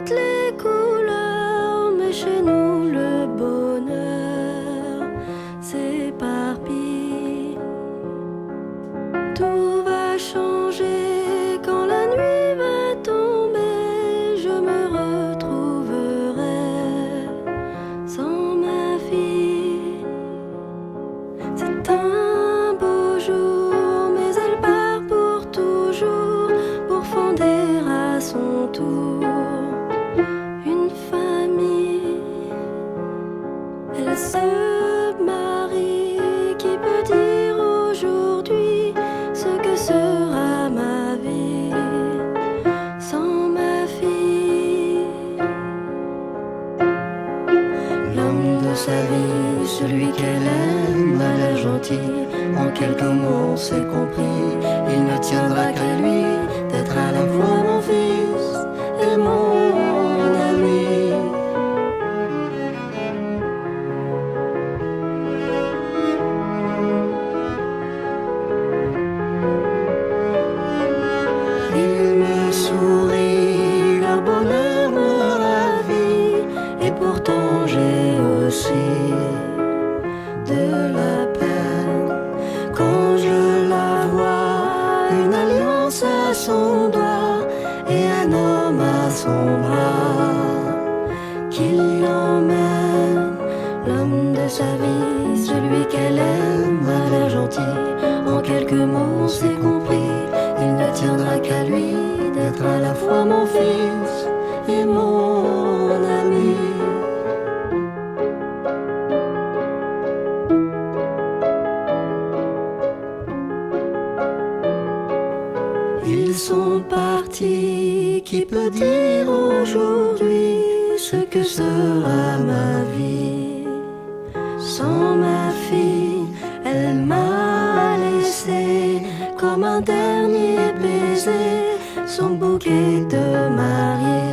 toutes les couleurs, mais chez nous le bonheur s'éparpille. Tout va changer quand la nuit va tomber. Je me retrouverai sans ma fille. C'est un beau jour, mais elle part pour toujours, pour fonder à son tour une famille. Elle se marie, qui peut dire aujourd'hui ce que sera ma vie sans ma fille. L'homme de sa vie, celui qu'elle aime, a l'air gentil. En quelques mots on s'est compris. Il ne tiendra qu'à lui d'être à la fois mon fils et mon ami. Il me sourit, leur bonheur me ravit, et pourtant j'ai aussi de la peine quand je la vois, une alliance à son doigt et un homme à son bras qui l'emmène. L'homme de sa vie, celui qu'elle aime, a l'air gentil. En quelques mots on s'est compris. Il ne tiendra qu'à lui d'être à la fois mon fils et mon ami. Ils sont partis, qui peut dire aujourd'hui ce que sera ma vie sans ma fille. Elle m'a laissé comme un dernier baiser, son bouquet de mariée.